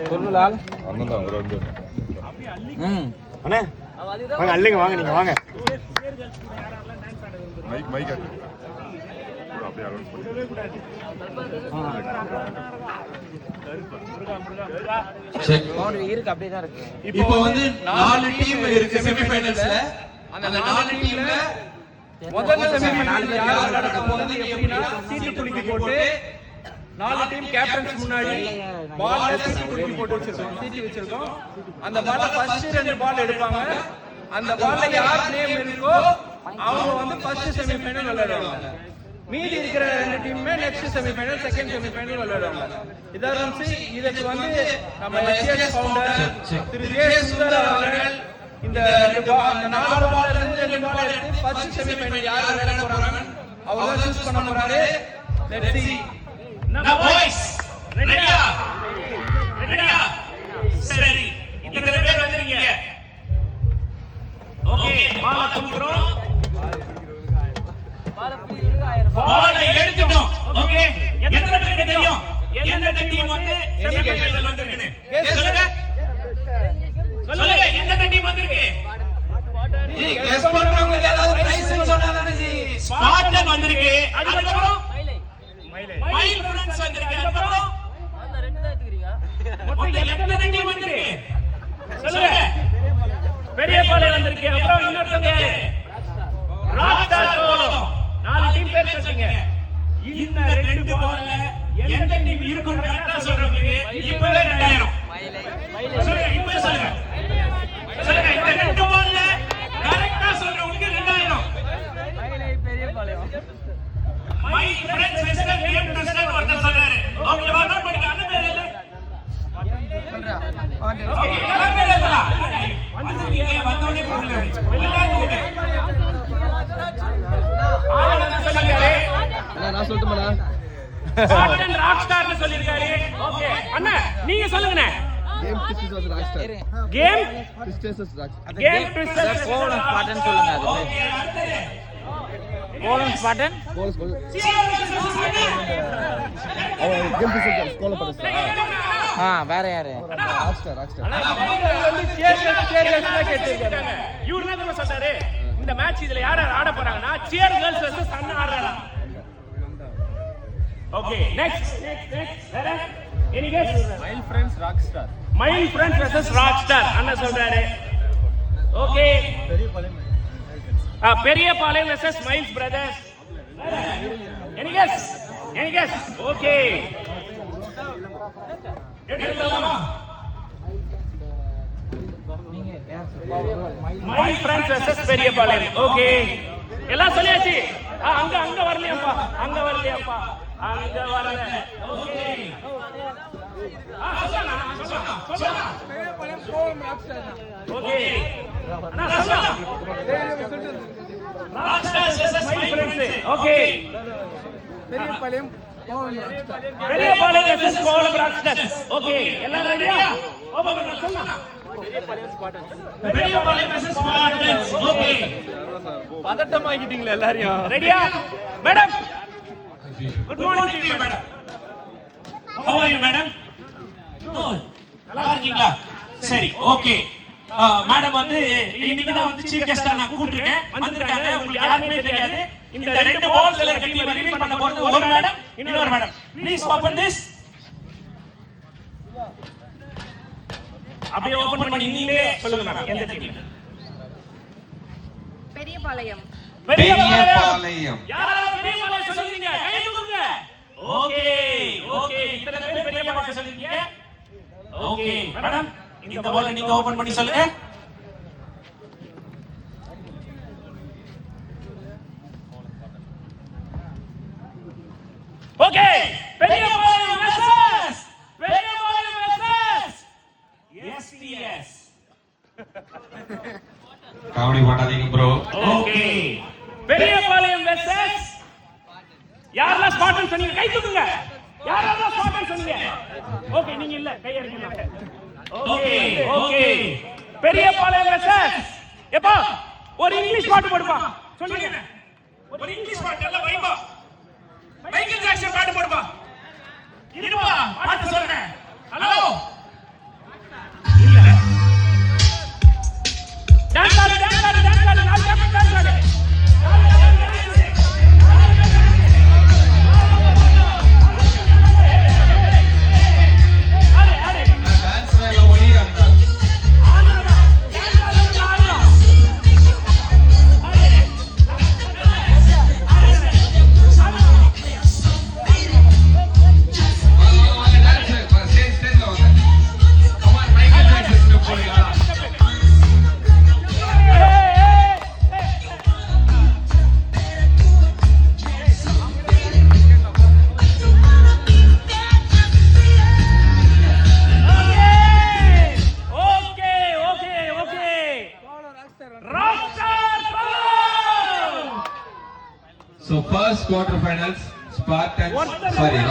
சொல்லுலால் அண்ணன் தான் ஒரு அண்ணே வாங்க அள்ளிங்க வாங்க நீங்க வாங்க மைக் மைக் அப்படியே அலௌன்ஸ் இருக்கு அப்படியே தான் இருக்கு. இப்போ வந்து 4 டீம் இருக்கு செமிஃபைனல்ஸ்ல. அந்த 4 டீம்ல முதல்ல செமிஃபைனல் யார் விளையாட போறது எப்படின்னா சீட்டு குலுக்கி போட்டு 4 டீம் கேப்டன்ஸ் முன்னாடி பால்ல சீட்டு குலுக்கி போட்டு வச்சிருக்கோம். அந்த பால்ல ஃபர்ஸ்ட் 2 பால் எடுப்பாங்க. அந்த பால்ல யார் நேம் இருக்கோ அவங்க வந்து ஃபர்ஸ்ட் செமிஃபைனல் விளையாடுவாங்க. மீதி இருக்கிற 2 டீமுமே நெக்ஸ்ட் செமிஃபைனல் செகண்ட் செமிஃபைனல் விளையாடுவாங்க. இதெல்லாம் இதுக்கு வந்து நம்ம எஸ்எஸ் ஃபவுண்டர் திரு ஏ சுந்தர் அவர்கள் இந்த 4 பால்ல இருந்து 2 பால் எடுத்து ஃபர்ஸ்ட் செமிஃபைனல் யார் விளையாட போறாங்க அவங்க சூஸ் பண்ண போறாரு. Let's see. Now boys, ரெடியா ரெடியா சரி இத்தனை பேர் வந்திருக்கீங்க. ஓகே பால் குடுக்குறோம். பால் எடுத்துட்டோம். ஓகே எத்தனை பேருக்கு தெரியும் எந்த டீம் வந்து செமிஃபைனல் வந்திருக்குன்னு? சொல்லுங்க சொல்லுங்க எந்த டீம் வந்திருக்கு? நீ கெஸ் பண்றவங்க ஏதாவது பிரைஸ் சொன்னாதானே ஜி. ஸ்பார்டன் வந்திருக்கு. அதுக்கு அப்புறம் மைல் ஃப்ரெண்ட்ஸ் வந்திருக்கு. அதுக்கு அப்புறம் அந்த ரெண்டு தான் எடுத்துக்கிறீங்க. மொத்தம் எத்தனை டீம் வந்திருக்கு? சொல்லுங்க. பெரியபாளையம் வந்திருக்கு. அப்புறம் இன்னொருத்தங்க ராக்ஸ்டார் போலோ. 4 டீம் பேர் சொல்றீங்க. இந்த 2 பால்ல எந்த டீம் இருக்குன்னு கரெக்ட்டா சொல்றீங்க. இப்பவே 2000. சொல்லுங்க இப்பவே சொல்லுங்க. சொல்லுங்க இந்த 2 பால்ல கரெக்ட்டா சொல்றவங்களுக்கு 2000. Periyapalayam my friends western game tester ஒருத்தர் சொல்றாரு. ஓகே வா நோட் பண்ணிக்க. அந்த பேர் என்ன? ஓகே எல்லாரும் பேர் எழுதலாம். வந்துட்டீங்க வந்தோனே போடுங்க. எல்லாரும் ஆனந்த் சொல்லிருக்காரு. நான் சொல்லட்டுமாடா ஸ்பார்டன் ராக்ஸ்டார்னு சொல்லிருக்காரு. ஓகே அண்ணா நீங்க சொல்லுங்கண்ணே. Game twisters was rockstar game twisters rockstar game twisters போலன் ஸ்பார்டன் சொல்லுங்க. அது போலன் ஸ்பார்டன் போலஸ் கேம் ட்விஸ்டர்ஸ் ஸ்கோல பண்றாங்க. வேற யாரு? ராக்ஸ்டார் ராக்ஸ்டார் வந்து சேரியஸ்ல கேட்டிருக்காங்க. இவரு என்ன சொல்றாரு? இந்த மேட்ச் இதுல யார் ஆட போறாங்கன்னா சியர் கேர்ள்ஸ் வெர்சஸ் அண்ணா ஆடுறாங்க. ஓகே நெக்ஸ்ட் வேற any guess? My friends rockstar. My friends versus rockstar அண்ணா சொல்றாரு. Okay Periyapalayam versus Miles brothers. Any guess? Any guess? Okay எடுத்துலாமா? My friends versus Periyapalayam. Okay எல்லாம் சொல்லியாச்சு. அங்க வரலையாப்பா. அங்க வரல. ஓகே சொல்லலாம். பெரியபாளையம் போலன் ராக்ஸ்டார். ஓகே அண்ணா சொல்லலாம். Rockstar versus my friends. Okay Periyapalayam போலன் ராக்ஸ்டார். பெரியபாளையம் வெர்சஸ் போலன் ராக்ஸ்டார். ஓகே எல்லாரும் ரெடியா? ஓபன் பண்ண சொல்லலாம். Periyapalayam versus Spartans. ஓகே பதட்டம் ஆகிட்டீங்களா எல்லாரும்? ரெடியா madam? Good morning to you madam. How are you madam? Good. நல்லா இருக்கீங்களா? சரி ஓகே. மேடம் வந்து இன்னைக்கு தான் வந்து சீஃப் கெஸ்டா நான் கூப்பிட்டுருக்கேன். வந்திருக்காங்க. உங்களுக்கு யாருமே தெரியாது. இந்த 2 பால்ஸ்ல இருக்க டீம் ரிவீல் பண்ண போறது ஒரு மேடம் இன்னொரு மேடம். Please open this. அப்படியே ஓபன் பண்ணி நீங்களே சொல்லுங்க மேடம் எந்த டீம்? பெரியபாளையம். பெரியபாளையம். யாராவது பெரியபாளையம் சொல்லுங்க. கை தூக்குங்க. ஓகே ஓகே இத்தனை பேர் பெரியபாளையம் சொல்லுங்க. ஓகே மேடம் இந்த பால் நீங்க ஓபன் பண்ணி சொல்லுங்க. Okay Periyapalayam versus SDS. Comedy பண்ணாதீங்க ப்ரோ. ஓகே பெரியபாளையம் வெர்சஸ் யாரெல்லாம் ஸ்பாட்டன் சொன்னீங்க கை தூக்குங்க. யாரெல்லாம் ஸ்பாட்டன் சொன்னீங்க? ஓகே நீங்க இல்ல கை எடுங்க. ஓகே ஓகே பெரியபாளையம் வெர்சஸ் எப்பா ஒரு இங்கிலீஷ் பாட்டு போடுப்பா சொல்லுங்க ஒரு இங்கிலீஷ் பாட்டு எல்லாம் வைப்பா மைக்கேல் ஜாக்சன் பாட்டு போடுப்பா இருப்பா பாட்டு சொல்றேன் ஹலோ இல்ல டான்ஸ் ஆடு நாலு டான்ஸ் ஆடு So first quarterfinals, Spartans, sorry.